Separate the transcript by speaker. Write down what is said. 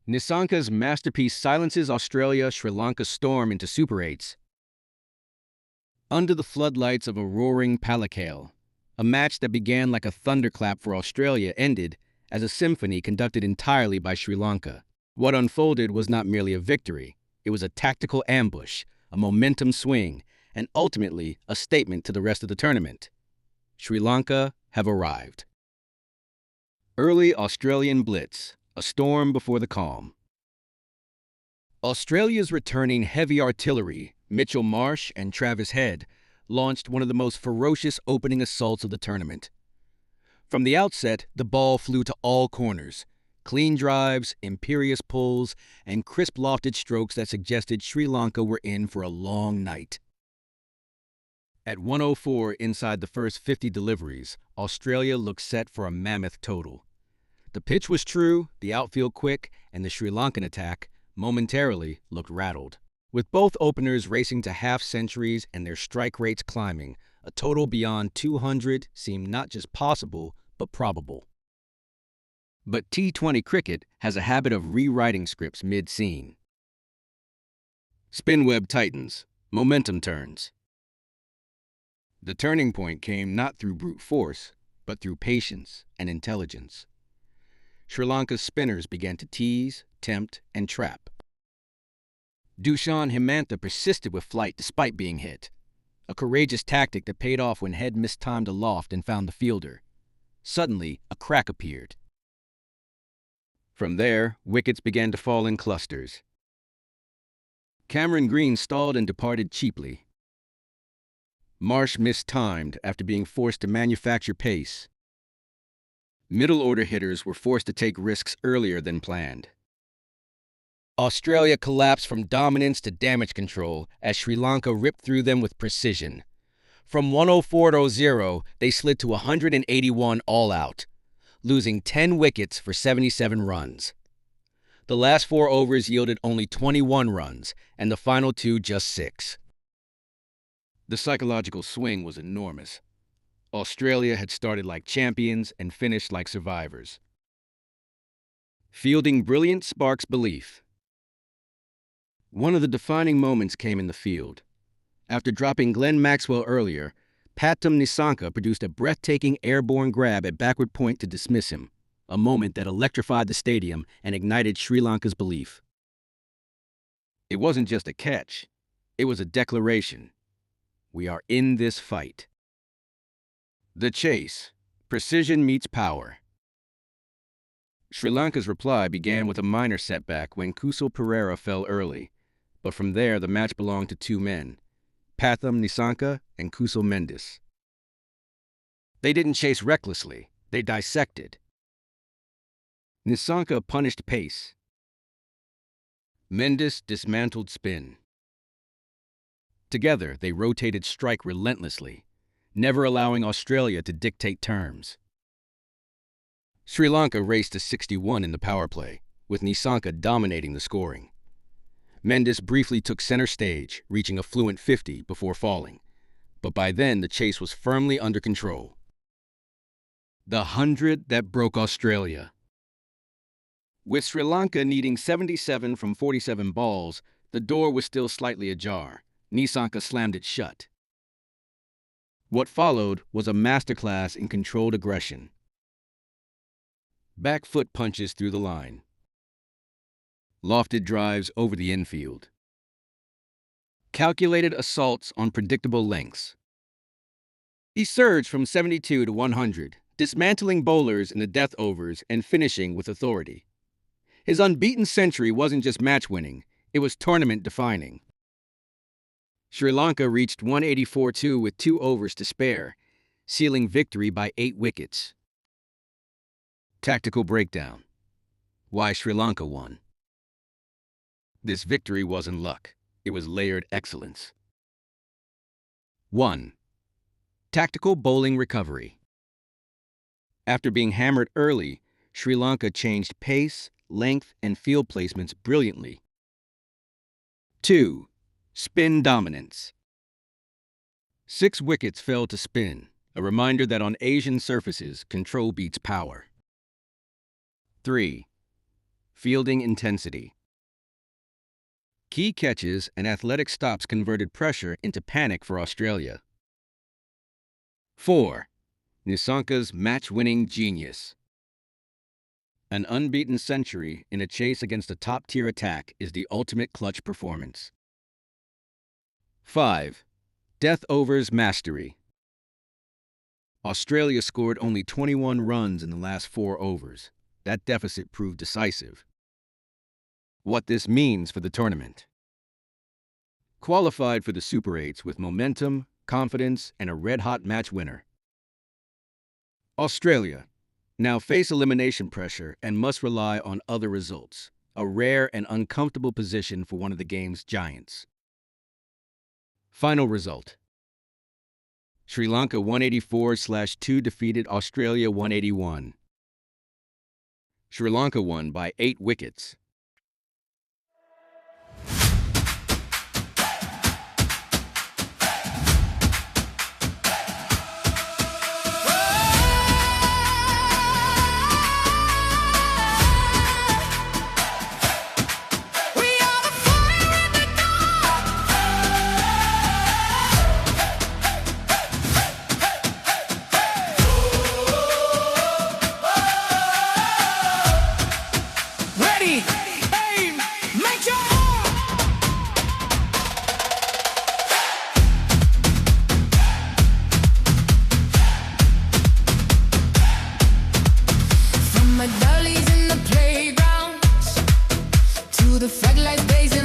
Speaker 1: Nisanka's masterpiece silences Australia-Sri Lanka storm into Super 8s. Under the floodlights of a roaring Palakale, a match that began like a thunderclap for Australia ended as a symphony conducted entirely by Sri Lanka. What unfolded was not merely a victory, it was a tactical ambush, a momentum swing, and ultimately a statement to the rest of the tournament. Sri Lanka have arrived. Early Australian blitz, a storm before the calm. Australia's returning heavy artillery, Mitchell Marsh and Travis Head, launched one of the most ferocious opening assaults of the tournament. From the outset, the ball flew to all corners. Clean drives, imperious pulls, and crisp lofted strokes that suggested Sri Lanka were in for a long night. At 104 inside the first 50 deliveries, Australia looked set for a mammoth total. The pitch was true, the outfield quick, and the Sri Lankan attack, momentarily, looked rattled. With both openers racing to half-centuries and their strike rates climbing, a total beyond 200 seemed not just possible, but probable. But T20 cricket has a habit of rewriting scripts mid-scene. Spin web tightens, momentum turns. The turning point came not through brute force, but through patience and intelligence. Sri Lanka's spinners began to tease, tempt, and trap. Dushan Himantha persisted with flight despite being hit, a courageous tactic that paid off when Head mistimed a loft and found the fielder. Suddenly, a crack appeared. From there, wickets began to fall in clusters. Cameron Green stalled and departed cheaply. Marsh mistimed after being forced to manufacture pace. Middle-order hitters were forced to take risks earlier than planned. Australia collapsed from dominance to damage control as Sri Lanka ripped through them with precision. From 104 to 0, they slid to 181 all out, losing 10 wickets for 77 runs. The last 4 overs yielded only 21 runs, and the final 2 just 6. The psychological swing was enormous. Australia had started like champions and finished like survivors. Fielding brilliance sparks belief. One of the defining moments came in the field. After dropping Glenn Maxwell earlier, Pathum Nissanka produced a breathtaking airborne grab at backward point to dismiss him, a moment that electrified the stadium and ignited Sri Lanka's belief. It wasn't just a catch, it was a declaration. We are in this fight. The chase. Precision meets power. Sri Lanka's reply began with a minor setback when Kusal Perera fell early, but from there the match belonged to 2 men, Pathum Nissanka and Kusal Mendis. They didn't chase recklessly, they dissected. Nissanka punished pace. Mendis dismantled spin. Together, they rotated strike relentlessly, never allowing Australia to dictate terms. Sri Lanka raced to 61 in the power play, with Nissanka dominating the scoring. Mendis briefly took center stage, reaching a fluent 50 before falling, but by then the chase was firmly under control. The 100 that broke Australia. With Sri Lanka needing 77 from 47 balls, the door was still slightly ajar. Nissanka slammed it shut. What followed was a masterclass in controlled aggression. Back foot punches through the line. Lofted drives over the infield. Calculated assaults on predictable lengths. He surged from 72 to 100, dismantling bowlers in the death overs and finishing with authority. His unbeaten century wasn't just match-winning, it was tournament-defining. Sri Lanka reached 184-2 with 2 overs to spare, sealing victory by 8 wickets. Tactical breakdown. Why Sri Lanka won. This victory wasn't luck, it was layered excellence. 1. Tactical bowling recovery. After being hammered early, Sri Lanka changed pace, length, and field placements brilliantly. 2. Spin dominance. 6 wickets fell to spin, a reminder that on Asian surfaces, control beats power. 3. Fielding intensity. Key catches and athletic stops converted pressure into panic for Australia. 4. Nissanka's match-winning genius. An unbeaten century in a chase against a top-tier attack is the ultimate clutch performance. 5. Death overs mastery. Australia scored only 21 runs in the last 4 overs. That deficit proved decisive. What this means for the tournament. Qualified for the Super 8s with momentum, confidence, and a red-hot match winner. Australia now face elimination pressure and must rely on other results, a rare and uncomfortable position for one of the game's giants. Final result. Sri Lanka 184/2 defeated Australia 181. Sri Lanka won by 8 wickets.
Speaker 2: The flag lights blazing